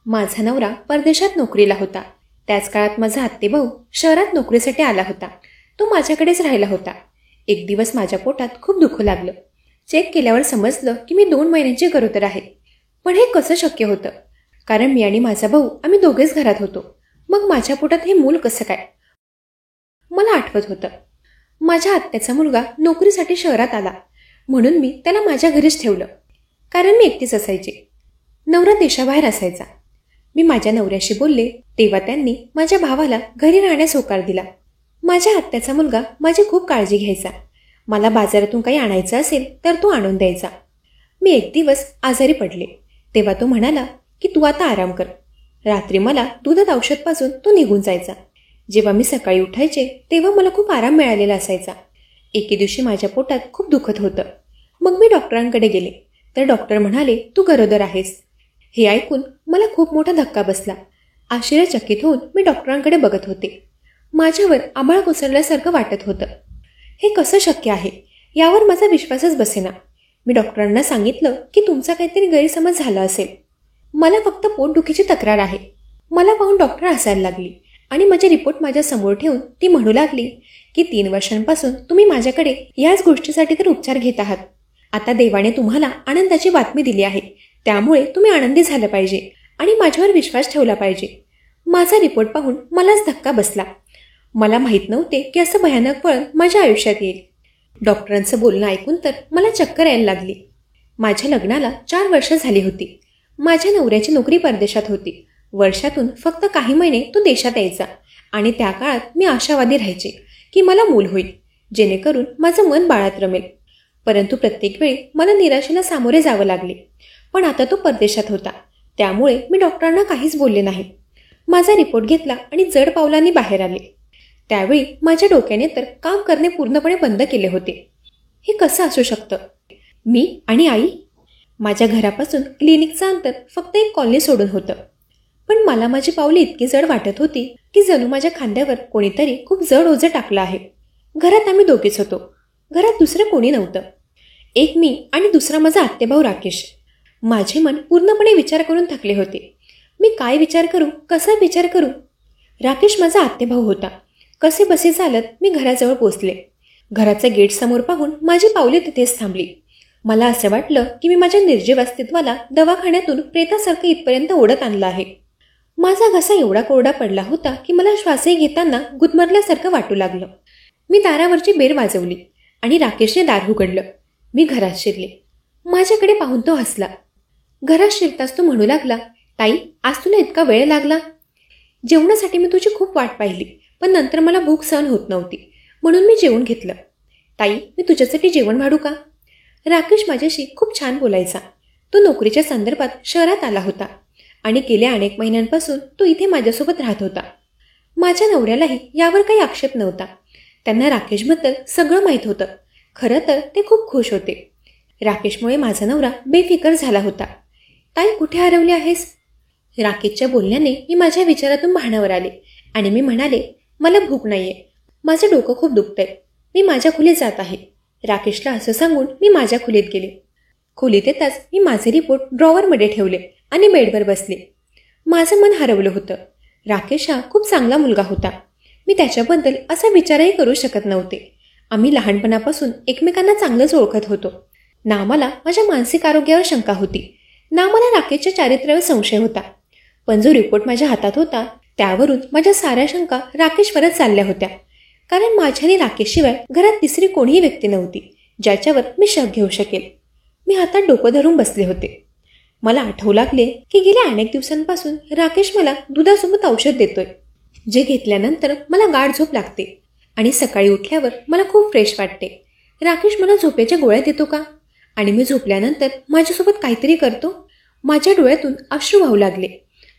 माझा नवरा परदेशात नोकरीला होता. त्याच काळात माझा आत्तेभाऊ शहरात नोकरीसाठी आला होता. तो माझ्याकडेच राहिला होता. एक दिवस माझ्या पोटात खूप दुखू लागलं. चेक केल्यावर समजलं की मी 2 महिन्यांची गरोदर आहे. पण हे कसं शक्य होतं? कारण मी आणि माझा भाऊ आम्ही दोघेच घरात होतो. मग माझ्या पोटात हे मूल कसं काय? मला आठवत होतं, माझ्या आत्याचा मुलगा नोकरीसाठी शहरात आला म्हणून मी त्याला माझ्या घरीच ठेवलं. कारण मी एकटीच असायचे. नवरा देशाबाहेर असायचा. मी माझ्या नवऱ्याशी बोलले तेव्हा त्यांनी माझ्या भावाला घरी राहण्यास होकार दिला. माझ्या आत्याचा मुलगा माझी खूप काळजी घ्यायचा. मला बाजारातून काही आणायचं असेल तर तो आणून द्यायचा. मी एक दिवस आजारी पडले तेव्हा तो म्हणाला की तू आता आराम कर. रात्री मला दुधात औषध पाजून तो निघून जायचा. जेव्हा मी सकाळी उठायचे तेव्हा मला खूप आराम मिळालेला असायचा. एके दिवशी माझ्या पोटात खूप दुखत होतं. मग मी डॉक्टरांकडे गेले तर डॉक्टर म्हणाले तू गरोदर आहेस. हे ऐकून मला खूप मोठा धक्का बसला. आश्चर्यचकित होऊन मी डॉक्टरांकडे बघत होते. माझ्यावर आभाळ कोसळल्यासारखं वाटत होतं. हे कसं शक्य आहे यावर माझा विश्वासच बसेना. मी डॉक्टरांना सांगितलं की तुमचा काहीतरी गैरसमज झाला असेल. मला फक्त पोटदुखीची तक्रार आहे. मला पाहून डॉक्टर हसायला लागली आणि माझे रिपोर्ट माझ्या समोर ठेवून ती म्हणू लागली की 3 वर्षांपासून तुम्ही माझ्याकडे याच गोष्टीसाठी तर उपचार घेत आहात. आता देवाने तुम्हाला आनंदाची बातमी दिली आहे. त्यामुळे तुम्ही आनंदी झालं पाहिजे आणि माझ्यावर विश्वास ठेवला पाहिजे. माझा रिपोर्ट पाहून मलाच धक्का बसला. मला माहीत नव्हते की असं भयानक वळण माझ्या आयुष्यात येईल. डॉक्टरांचं बोलणं ऐकून तर मला चक्कर यायला लागली. माझ्या लग्नाला 4 वर्ष झाली होती. माझ्या नवऱ्याची नोकरी परदेशात होती. वर्षातून फक्त काही महिने तो देशात यायचा आणि त्या काळात मी आशावादी राहायचे की मला मूल होईल जेणेकरून माझं मन बाळात रमेल. परंतु प्रत्येक वेळी मला निराशेला सामोरे जावं लागले. पण आता तो परदेशात होता त्यामुळे मी डॉक्टरांना काहीच बोलले नाही. माझा रिपोर्ट घेतला आणि जड पावलांनी बाहेर आले. त्यावेळी माझ्या डोक्याने तर काम करणे पूर्णपणे बंद केले होते. हे कसं असू शकतं? मी आणि आई? माझ्या घरापासून क्लिनिकचं अंतर फक्त एक कॉलनी सोडून होतं. पण मला माझी पावले इतकी जड वाटत होती की जणू माझ्या खांद्यावर कोणीतरी खूप जड ओझं टाकलं आहे. घरात आम्ही दोघेच होतो. घरात दुसरं कोणी नव्हतं. एक मी आणि दुसरा माझा आत्तेभाऊ राकेश. माझे मन पूर्णपणे विचार करून थकले होते. मी काय विचार करू, कसा विचार करू? राकेश माझा आत्तेभाऊ होता. कसे बसे चालत मी घराजवळ पोचले. घराच्या गेट समोर पाहून माझी पावले तिथेच थांबली. मला असं वाटलं की मी माझ्या निर्जीव अस्तित्वाला दवाखान्यातून प्रेतासारखं इथपर्यंत ओढत आणलं आहे. माझा घसा एवढा कोरडा पडला होता की मला श्वासही घेताना गुदमरल्यासारखं वाटू लागलं. मी दारावरची बेल वाजवली आणि राकेशने दार उघडलं. मी घरात शिरले. माझ्याकडे पाहून तो हसला. घरात शिरताच तो म्हणू लागला, ताई आज तुला इतका वेळ लागला? जेवणासाठी मी तुझी खूप वाट पाहिली पण नंतर मला भूक सहन होत नव्हती म्हणून मी जेवण घेतलं. ताई मी तुझ्यासाठी जेवण वाढू का? राकेश माझ्याशी खूप छान बोलायचा. तो नोकरीच्या संदर्भात शहरात आला होता आणि गेल्या अनेक महिन्यांपासून तो इथे माझ्यासोबत राहत होता. माझ्या नवऱ्यालाही यावर काही आक्षेप नव्हता. त्यांना राकेशबद्दल सगळं माहीत होतं. खरं तर ते खूप खुश होते. राकेशमुळे माझा नवरा बेफिकर झाला होता. ताई कुठे हरवली आहेस? राकेशच्या बोलण्याने मी माझ्या विचारातून भानावर आले आणि मी म्हणाले, मला भूक नाहीये. माझं डोकं खूप दुखतंय. मी माझ्या खोलीत जात आहे. राकेशला असं सांगून मी माझ्या खोलीत गेले. खोलीत येताच मी माझे रिपोर्ट ड्रॉवरमध्ये ठेवले आणि बेडवर बसले. माझं मन हरवलं होतं. राकेश हा खूप चांगला मुलगा होता. मी त्याच्याबद्दल असा विचारही करू शकत नव्हते. आम्ही लहानपणापासून एकमेकांना चांगलंच ओळखत होतो. ना मला माझ्या मानसिक आरोग्यावर शंका होती, ना मला राकेशच्या चारित्र्यावर संशय होता. पण जो रिपोर्ट माझ्या हातात होता त्यावरून माझ्या साऱ्या शंका राकेशवरच चालल्या होत्या. कारण माझ्याने राकेशशिवाय घरात तिसरी कोणीही व्यक्ती नव्हती ज्याच्यावर मी शक घेऊ शकेल. मी हातात डोकं धरून बसले होते. मला आठवू लागले की गेल्या अनेक दिवसांपासून राकेश मला दुधासोबत औषध देतोय, जे घेतल्यानंतर मला गाढ झोप लागते आणि सकाळी उठल्यावर मला खूप फ्रेश वाटते. राकेश मला झोपेच्या गोळ्या देतो का? आणि मी झोपल्यानंतर माझ्यासोबत काहीतरी करतो? माझ्या डोळ्यातून अश्रू वाहू लागले.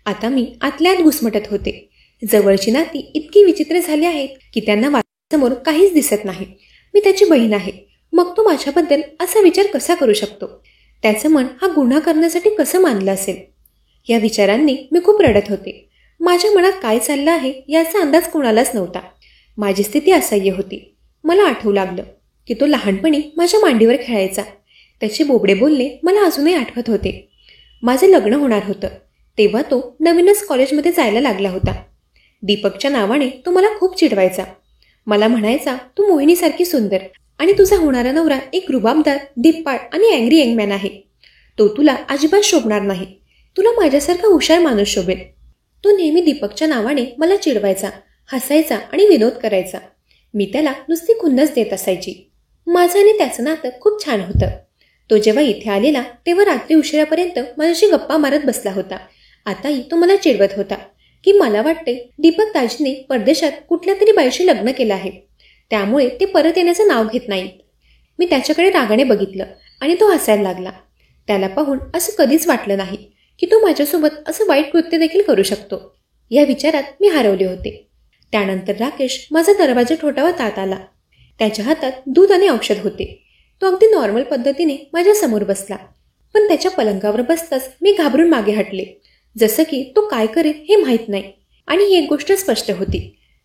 आता मी आतल्या आत घुसमटत होते. जवळची नाती इतकी विचित्र झाली आहेत की त्यांना समोर काहीच दिसत नाही. मी त्याची बहीण आहे, मग तो माझ्याबद्दल असा विचार कसा करू शकतो? त्याचं मन हा गुन्हा करण्यासाठी कसं मानलं असेल? या विचारांनी मी खूप रडत होते. माझ्या मनात काय चाललं आहे याचा अंदाज कोणालाच नव्हता. माझी स्थिती असह्य होती. मला आठवू लागलं की तो लहानपणी माझ्या मांडीवर खेळायचा. त्याचे बोबडे बोलणे मला अजूनही आठवत होते. माझं लग्न होणार होतं. तेव्हा तो नवीनच कॉलेजमध्ये जायला लागला होता. दीपकच्या नावाने तो मला खूप चिडवायचा. मला म्हणायचा, तू मोहिनीसारखी सुंदर आणि तुझा होणारा नवरा एक रुबाबदार, धिप्पाड आणि अँग्री यंगमॅन आहे. तो तुला अजिबात शोभणार नाही. तुला माझ्यासारखा हुशार माणूस शोभेल. तो नेहमी दीपकच्या नावाने मला चिडवायचा, हसायचा आणि विनोद करायचा. मी त्याला नुसती खुन्नस देत असायची. माझं आणि त्याचं नातं खूप छान होतं. तो जेव्हा इथे आलेला तेव्हा रात्री उशिरापर्यंत माझ्याशी गप्पा मारत बसला होता. आताही तो मला चिडवत होता की मला वाटते दीपक दाजीने परदेशात कुठल्या तरी बाईशी लग्न केलं आहे, त्यामुळे ते परत येण्याचं नाव घेत नाहीत. मी त्याच्याकडे रागाने बघितलं आणि तो हसायला लागला. त्याला पाहून असं कधीच वाटलं नाही की तो माझ्यासोबत असं वाईट कृत्य देखील करू शकतो. या विचारात मी हरवले होते. त्यानंतर राकेश माझा दरवाजा ठोठावत आत आला. त्याच्या हातात दूध आणि औषध होते. तो अगदी नॉर्मल पद्धतीने माझ्या समोर बसला, पण त्याच्या पलंगावर बसताच मी घाबरून मागे हटले, जसं की तो काय करेल हे माहीत नाही. आणि ही एक गोष्ट स्पष्ट होती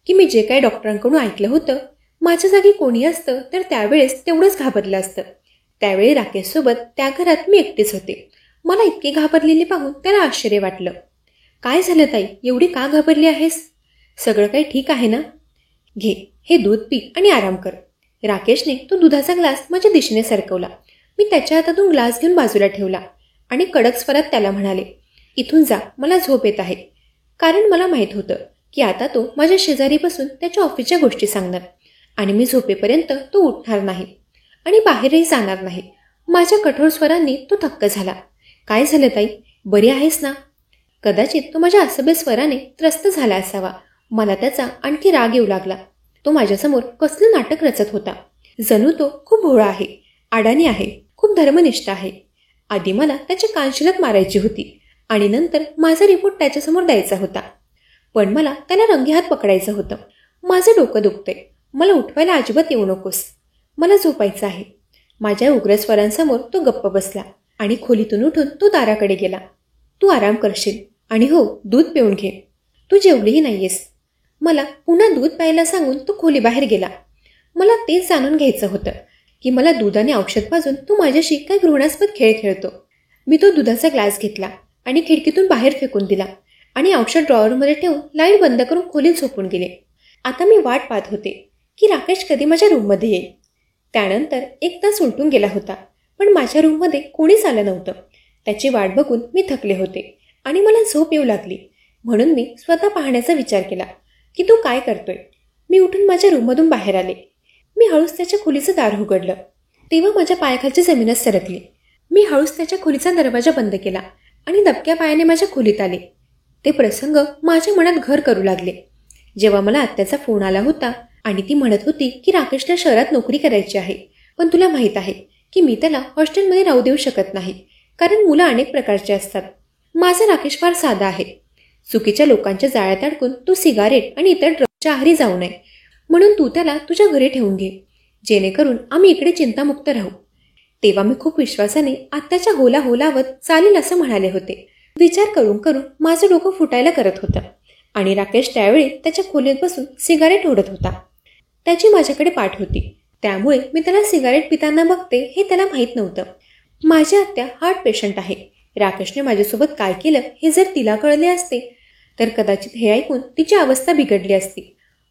की मी जे काही डॉक्टरांकडून ऐकलं होतं, माझ्या जागी कोणी असतं तर त्यावेळेस तेवढंच घाबरलं असतं. त्यावेळी राकेशसोबत त्या घरात मी एकटीच होते. मला इतके घाबरलेले पाहून त्याला आश्चर्य वाटलं. काय झालं ताई, एवढी का घाबरली आहेस? सगळं काही ठीक आहे ना? घे, हे दूध पी आणि आराम कर. राकेशने तो दुधाचा ग्लास माझ्या दिशेने सरकवला. मी त्याच्या हातातून ग्लास घेऊन बाजूला ठेवला आणि कडक स्वरात त्याला म्हणाले, इथून जा, मला झोप येत आहे. कारण मला माहीत होतं की आता तो माझ्या शेजारी बसून त्याच्या ऑफिसच्या गोष्टी सांगणार आणि मी झोपेपर्यंत तो उठणार नाही आणि बाहेरही जाणार नाही. माझ्या कठोर स्वरांनी तो थक्क झाला. काय झालं ताई, बरी आहेस ना? कदाचित तो माझ्या असभ्य स्वराने त्रस्त झाला असावा. मला त्याचा आणखी राग येऊ लागला. तो माझ्यासमोर कसलं नाटक रचत होता. जणू तो खूप भोळा आहे, अडाणी आहे, खूप धर्मनिष्ठ आहे. आधी मला त्याच्या कानशिलात मारायची होती आणि नंतर माझा रिपोर्ट त्याच्यासमोर द्यायचा होता. पण मला त्याला रंगेहात पकडायचं होतं. माझं डोकं दुखतंय, मला उठवायला अजिबात येऊ नकोस, मला झोपायचं आहे. माझ्या उग्र स्वरांसमोर तो गप्प बसला आणि खोलीतून उठून तो दाराकडे गेला. तू आराम करशील आणि हो, दूध पिऊन घे. तू जेवलीही नाहीयेस. मला पुन्हा दूध प्यायला सांगून तो खोलीबाहेर गेला. मला तेच जाणून घ्यायचं होतं की मला दूध आणि औषध पाजून तू माझ्याशी काय घृणास्पद खेळ खेळतो. मी तो दुधाचा ग्लास घेतला आणि खिडकीतून बाहेर फेकून दिला आणि औषध ड्रॉवरमध्ये ठेवून लाईट बंद करून खोलीत झोपून गेले. आता मी वाट पाहत होते की राकेश कधी माझ्या रूममध्ये येईल. त्यानंतर एक तास उलटून गेला होता, पण माझ्या रूममध्ये कोणीच आलं नव्हतं. त्याची वाट बघून मी थकले होते आणि मला झोप येऊ लागली. म्हणून मी स्वतः पाहण्याचा विचार केला की तो काय करतोय. मी उठून माझ्या रूममधून बाहेर आले. मी हळूच त्याच्या खोलीचं दार उघडलं. तेव्हा माझ्या पायाखालची जमीनच सरकली. मी हळूच त्याच्या खोलीचा दरवाजा बंद केला आणि दबक्या पायाने माझ्या खोलीत आले. ते प्रसंग माझ्या मनात घर करू लागले. जेव्हा मला आत्याचा फोन आला होता आणि ती म्हणत होती की राकेशला शहरात नोकरी करायची आहे, पण तुला माहीत आहे की मी त्याला हॉस्टेलमध्ये राहू देऊ शकत नाही, कारण मुलं अनेक प्रकारचे असतात. माझा राकेश फार साधा आहे. चुकीच्या लोकांच्या जाळ्यात अडकून तू सिगारेट आणि इतर ड्रग्सच्या आहारी जाऊ नये, म्हणून तू त्याला तुझ्या घरी ठेवून घे, जेणेकरून आम्ही इकडे चिंतामुक्त राहू. तेव्हा मी खूप विश्वासाने आत्याच्या होला होलावत चालेल असं म्हणाले होते. विचार करून करून माझं डोकं फुटायला करत होतं आणि राकेश त्यावेळी त्याच्या खोलीत बसून सिगारेट ओढत होता. त्याची माझ्याकडे पाठ होती, त्यामुळे मी त्याला सिगारेट पिताना बघते हे त्याला माहीत नव्हतं. माझी आत्या हार्ट पेशंट आहे. राकेशने माझ्यासोबत काय केलं हे जर तिला कळले असते तर कदाचित हे ऐकून तिची अवस्था बिघडली असती.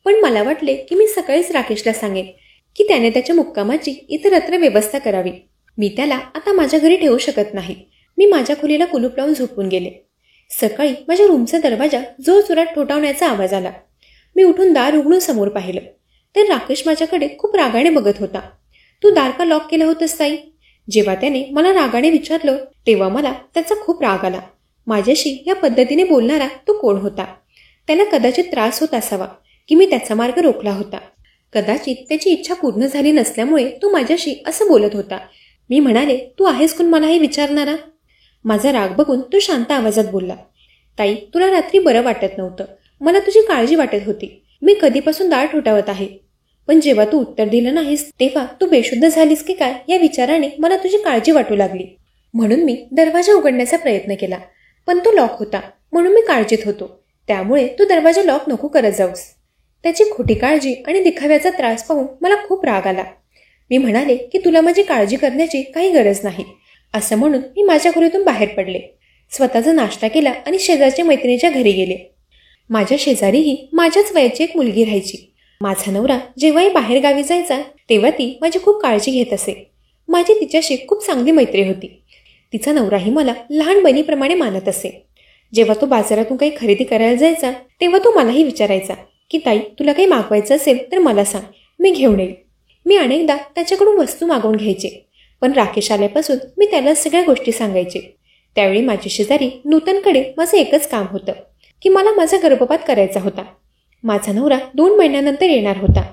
पण मला वाटले की मी सकाळीच राकेशला सांगेन की त्याने त्याच्या मुक्कामाची इतरत्र व्यवस्था करावी. मी त्याला आता माझ्या घरी ठेवू शकत नाही. मी माझ्या खोलीला कुलूप लावून झोपून गेले. सकाळी माझ्या रूमचा दरवाजा जोरजोरात ठोठावण्याचा आवाज आला. मी उठून दार उघडून समोर पाहिलं तर राकेश माझ्याकडे खूप रागाने बघत होता. तू दार का लॉक केलं होतंस ताई? जेव्हा त्याने मला रागाने विचारलं तेव्हा मला त्याचा खूप राग आला. माझ्याशी या पद्धतीने बोलणारा तो कोण होता? त्याला कदाचित त्रास होत असावा की मी त्याचा मार्ग रोखला होता. कदाचित त्याची इच्छा पूर्ण झाली नसल्यामुळे तो माझ्याशी असं बोलत होता. मी म्हणाले, तू आहेस कोण मला हे विचारणारा? माझा राग बघून तो शांत आवाजात बोलला, ताई, तुला रात्री बरं वाटत नव्हतं. मला तुझी काळजी वाटत होती. मी कधीपासून दार ठोठावत आहे, पण जेव्हा तू उत्तर दिलं नाहीस तेव्हा तू बेशुद्ध झालीस की काय या विचाराने मला तुझी काळजी वाटू लागली. म्हणून मी दरवाजा उघडण्याचा प्रयत्न केला, पण तो लॉक होता. म्हणून मी काळजीत होतो. त्यामुळे तू दरवाजा लॉक नको करत जाऊस. त्याची खोटी काळजी आणि दिखाव्याचा त्रास पाहून मला खूप राग आला. मी म्हणाले की तुला माझी काळजी करण्याची काही गरज नाही. असं म्हणून मी माझ्या खोलीतून बाहेर पडले. स्वतःचा नाश्ता केला आणि शेजारच्या मैत्रिणीच्या घरी गेले. माझ्या शेजारीही माझ्याच वयाची एक मुलगी राहायची. माझा नवरा जेव्हाही बाहेर गावी जायचा तेव्हा ती माझी खूप काळजी घेत असे. माझी तिच्याशी खूप चांगली मैत्री होती. तिचा नवराही मला लहान बहिणीप्रमाणे मानत असे. जेव्हा तो बाजारातून काही खरेदी करायला जायचा तेव्हा तो मलाही विचारायचा की ताई, तुला काही मागवायचं असेल तर मला सांग, मी घेऊन येईल. मी अनेकदा त्याच्याकडून वस्तू मागवून घ्यायचे, पण राकेश आल्यापासून मी त्याला सगळ्या गोष्टी सांगायचे. त्यावेळी माझी शेजारी नूतनकडे माझं एकच काम होतं की मला माझा गर्भपात करायचा होता. माझा नवरा 2 महिन्यानंतर येणार होता.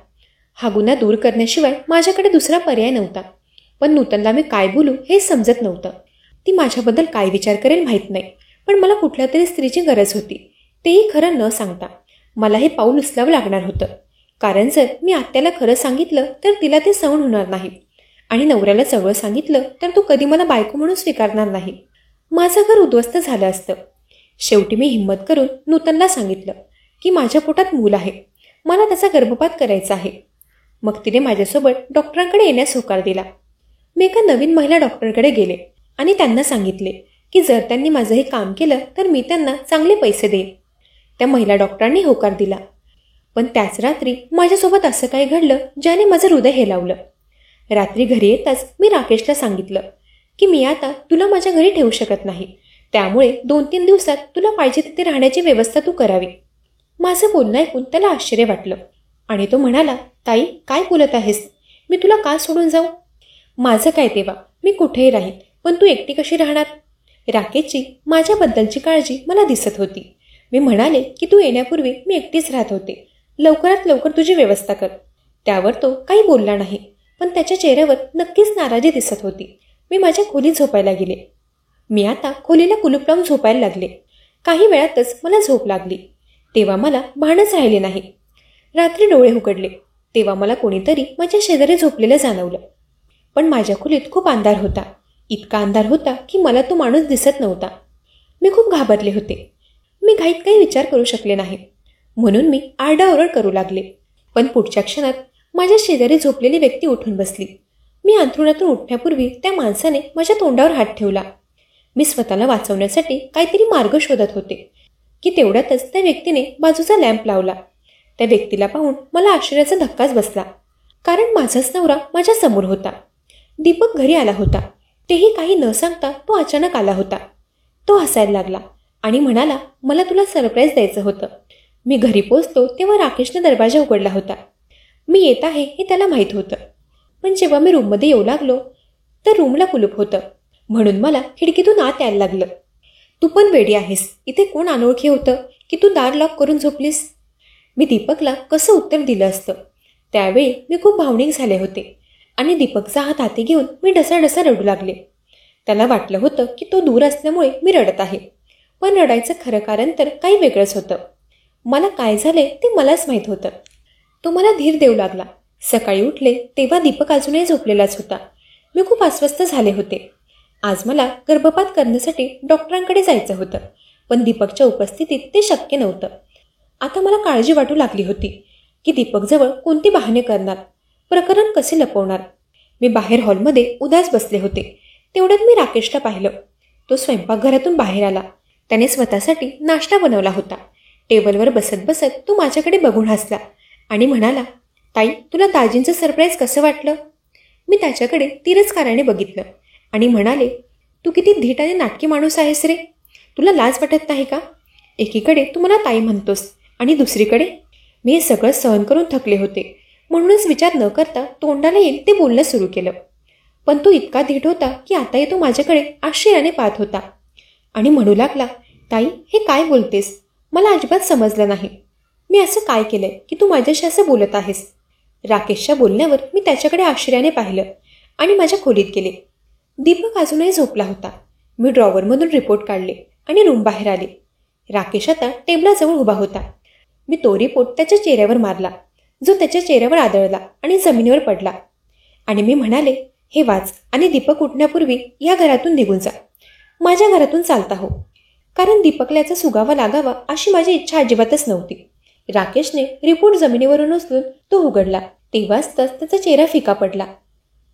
हा गुन्हा दूर करण्याशिवाय माझ्याकडे दुसरा पर्याय नव्हता. पण नूतनला मी काय बोलू हे समजत नव्हतं. ती माझ्याबद्दल काय विचार करेल माहीत नाही, पण मला कुठल्या तरी स्त्रीची गरज होती, तेही खरं न सांगता. मला हे पाऊल उचलावं लागणार होतं, कारण जर मी आत्याला खरं सांगितलं तर तिला ते सहन होणार नाही आणि नवऱ्याला सगळं सांगितलं तर तो कधी मला बायको म्हणून स्वीकारणार नाही. माझं घर उद्ध्वस्त झालं असतं. शेवटी मी हिंमत करून नूतनला सांगितलं की माझ्या पोटात मूल आहे, मला त्याचा गर्भपात करायचा आहे. मग तिने माझ्यासोबत डॉक्टरांकडे येण्यास होकार दिला. मी एका नवीन महिला डॉक्टरकडे गेले आणि त्यांना सांगितले की जर त्यांनी माझं हे काम केलं तर मी त्यांना चांगले पैसे देईन. त्या महिला डॉक्टरांनी होकार दिला. पण त्याच रात्री माझ्यासोबत असं काही घडलं ज्याने माझं हृदय हेलावलं. रात्री घरी येताच मी राकेशला सांगितलं की मी आता तुला माझ्या घरी ठेवू शकत नाही, त्यामुळे 2-3 दिवसात तुला पाहिजे तिथे राहण्याची व्यवस्था तू करावी. माझं बोलणं ऐकून त्याला आश्चर्य वाटलं आणि तो म्हणाला, ताई, काय बोलत आहेस? मी तुला का सोडून जाऊ? माझं काय तेव्हा, मी कुठेही राहीन, पण तू एकटी कशी राहणार? राकेशची माझ्याबद्दलची काळजी मला दिसत होती. मी म्हणाले की तू येण्यापूर्वी मी एकटीच राहत होते, लवकरात लवकर तुझी व्यवस्था कर. त्यावर तो काही बोलला नाही, पण त्याच्या चेहऱ्यावर नक्कीच नाराजी दिसत होती. मी माझ्या खोलीत झोपायला गेले. मी आता खोलीला कुलूप लावून झोपायला लागले. काही वेळातच मला झोप लागली. तेव्हा मला भानच राहिले नाही. रात्री डोळे उघडले तेव्हा मला कोणीतरी माझ्या शेजारी झोपलेलं जाणवलं. पण माझ्या खोलीत खूप अंधार होता. इतका अंधार होता की मला तो माणूस दिसत नव्हता. मी खूप घाबरले होते. मी घाईत काही विचार करू शकले नाही, म्हणून मी आरडाओरड करू लागले. पण पुढच्या क्षणात माझ्या शेजारी झोपलेली व्यक्ती उठून बसली. मी अंथरुणातून उठण्यापूर्वी त्या माणसाने माझ्या तोंडावर हात ठेवला. मी स्वतःला वाचवण्यासाठी काहीतरी मार्ग शोधत होते की तेवढ्यातच त्या व्यक्तीने बाजूचा लॅम्प लावला. त्या व्यक्तीला पाहून मला आश्चर्याचा धक्काच बसला, कारण माझाच नवरा माझ्या समोर होता. दीपक घरी आला होता. तेही काही न सांगता तो अचानक आला होता. तो हसायला लागला आणि म्हणाला, मला तुला सरप्राईज द्यायचं होतं. मी घरी पोचतो तेव्हा राकेशने दरवाजा उघडला होता. मी येत आहे हे त्याला माहीत होतं, पण जेव्हा मी रूममध्ये येऊ लागलो तर रूमला कुलूप होतं, म्हणून मला खिडकीतून आत यायला लागलं. तू पण वेडी आहेस, इथे कोण अनोळखी होतं की तू दार लॉक करून झोपलीस? मी दीपकला कसं उत्तर दिलं असतं? त्यावेळी मी खूप भावनिक झाले होते आणि दीपकचा हात हाती घेऊन मी ढसाढसा रडू लागले. त्याला वाटलं होतं की तो दूर असल्यामुळे मी रडत आहे, पण रडायचं खरं कारण तर काही वेगळंच होतं. मला काय झाले ते मलाच माहीत होतं. तो मला धीर देऊ लागला. सकाळी उठले तेव्हा दीपक अजूनही झोपलेलाच होता. मी खूप अस्वस्थ झाले होते. आज मला गर्भपात करण्यासाठी डॉक्टरांकडे जायचं होतं, पण दीपकच्या उपस्थितीत ते शक्य नव्हतं. आता मला काळजी वाटू लागली होती की दीपकजवळ कोणती बहाणे करणार, प्रकरण कसे लपवणार. मी बाहेर हॉलमध्ये उदास बसले होते. तेवढ्यात मी राकेशला पाहिलं. तो स्वयंपाकघरातून बाहेर आला. त्याने स्वतःसाठी नाश्ता बनवला होता. टेबलवर बसत बसत तो माझ्याकडे बघून हसला आणि म्हणाला, ताई, तुला दाजींचं सरप्राईज कसं वाटलं? मी त्याच्याकडे तिरस्काराने बघितलं आणि म्हणाले, तू किती धीट आणि नाटकी माणूस आहेस रे. तुला लाज वाटत नाही का? एकीकडे तू मला ताई म्हणतोस आणि दुसरीकडे. मी हे सगळं सहन करून थकले होते, म्हणूनच विचार न करता तोंडाला येईल ते बोलणं सुरू केलं. पण तो इतका धीट होता की आताही तो माझ्याकडे आश्चर्याने पाहत होता आणि म्हणू लागला, ताई, हे काय बोलतेस? मला अजिबात समजलं नाही. मी असं काय केलंय की तू माझ्याशी असं बोलत आहेस? राकेशच्या बोलण्यावर मी त्याच्याकडे आश्चर्याने पाहिलं आणि माझ्या खोलीत गेले. दीपक अजूनही झोपला होता. मी ड्रॉवरमधून रिपोर्ट काढले आणि रूम बाहेर आले. राकेश आता टेबलाजवळ उभा होता. मी तो रिपोर्ट त्याच्या चेहऱ्यावर मारला, जो त्याच्या चेहऱ्यावर आदळला आणि जमिनीवर पडला. आणि मी म्हणाले, हे वाच आणि दीपक उठण्यापूर्वी या घरातून निघून जा. माझ्या घरातून चालता हो, कारण दीपकला याचा सुगावा लागावा अशी माझी इच्छा अजिबातच नव्हती. राकेशने रिपोर्ट जमिनीवरून उचलून तो उघडला. तेव्हाच त्याचा चेहरा फिका पडला.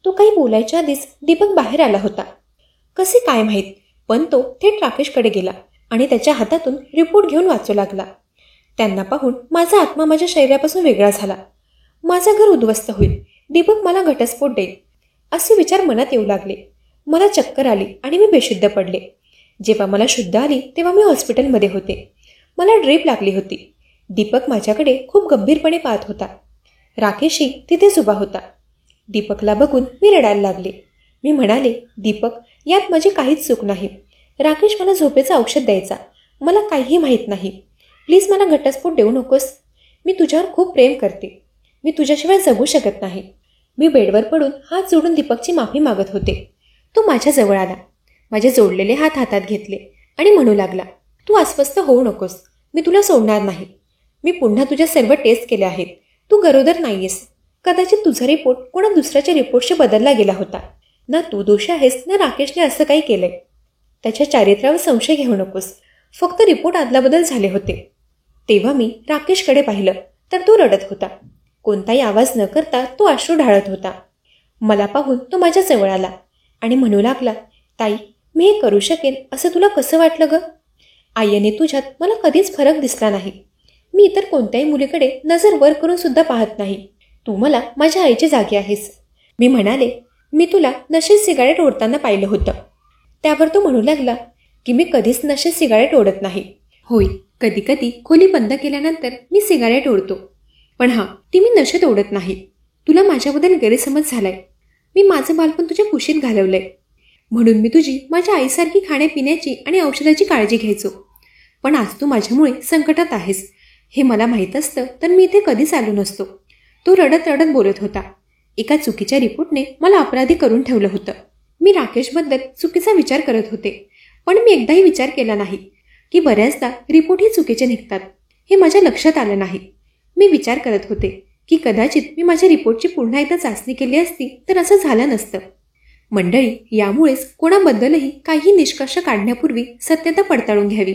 तो काही बोलायच्या आधीच दीपक बाहेर आला होता. कसे काय माहीत, पण तो थेट राकेशकडे गेला आणि त्याच्या हातातून रिपोर्ट घेऊन वाचू लागला. त्यांना पाहून माझा आत्मा माझ्या शरीरापासून वेगळा झाला. माझं घर उद्ध्वस्त होईल, दीपक मला घटस्फोट देईल, असे विचार मनात येऊ लागले. मला चक्कर आली आणि मी बेशुद्ध पडले. जेव्हा मला शुद्ध आली तेव्हा मी हॉस्पिटलमध्ये होते. मला ड्रीप लागली होती. दीपक माझ्याकडे खूप गंभीरपणे पाहत होता. राकेशही तिथेच उभा होता. दीपकला बघून मी रडायला लागले. मी म्हणाले, दीपक, यात माझी काहीच चूक नाही. राकेश मला झोपेचं औषध द्यायचा. मला काहीही माहीत नाही. प्लीज मला घटस्फोट देऊ नकोस. मी तुझ्यावर खूप प्रेम करते. मी तुझ्याशिवाय जगू शकत नाही. मी बेडवर पडून हात जोडून दीपकची माफी मागत होते. तो माझ्या जवळ आला. माझे जोडलेले हात हातात घेतले आणि म्हणू लागला, तू अस्वस्थ होऊ नकोस. मी तुला सोडणार नाही. मी पुन्हा तुझ्या सर्व टेस्ट केल्या आहेत. तू गरोदर नाहीयेस. कदाचित तुझा रिपोर्ट कोणा दुसऱ्याच्या रिपोर्टशी बदलला गेला होता. ना तू दोषी आहेस ना राकेशने असं काही केलंय. त्याच्या चारित्र्यावर संशय घेऊ नकोस. फक्त रिपोर्ट आदलाबदल झाले होते. तेव्हा मी राकेशकडे पाहिलं तर तो रडत होता. कोणताही आवाज न करता तो अश्रू ढाळत होता. मला पाहून तो माझ्या जवळ आला आणि म्हणू लागला, ताई, मी हे करू शकेन असं तुला कसं वाटलं ग? आईने तुझ्यात मला कधीच फरक दिसला नाही. मी इतर कोणत्याही मुलीकडे नजर वर करून सुद्धा पाहत नाही. तू मला माझ्या आईची जागी आहेस. मी म्हणाले, मी तुला नशेत सिगारेट ओढताना पाहिलं होतं. त्यावर तो म्हणू लागला की मी कधीच नशेत सिगारेट ओढत नाही. होय, कधी कधी खोली बंद केल्यानंतर मी सिगारेट ओढतो, पण हां, ती मी नशेत ओढत नाही. तुला माझ्याबद्दल गैरसमज झालाय. मी माझं बालपण तुझ्या कुशीत घालवलंय. म्हणून मी तुझी माझ्या आईसारखी खाण्यापिण्याची आणि औषधाची काळजी घ्यायचो. पण आज तू माझ्यामुळे संकटात आहेस हे मला माहीत असतं तर मी इथे कधीच आलो नसतो. तो रडत रडत बोलत होता. एका चुकीच्या रिपोर्टने मला अपराधी करून ठेवलं होतं. मी राकेशबद्दल चुकीचा विचार करत होते, पण मी एकदाही विचार केला नाही की बऱ्याचदा रिपोर्टही चुकीचे निघतात. हे माझ्या लक्षात आलं नाही. मी विचार करत होते की कदाचित मी माझ्या रिपोर्टची पुन्हा एकदा चाचणी केली असती तर असं झालं नसतं. मंडळी, यामुळेच कोणाबद्दलही काही निष्कर्ष काढण्यापूर्वी सत्यता पडताळून घ्यावी.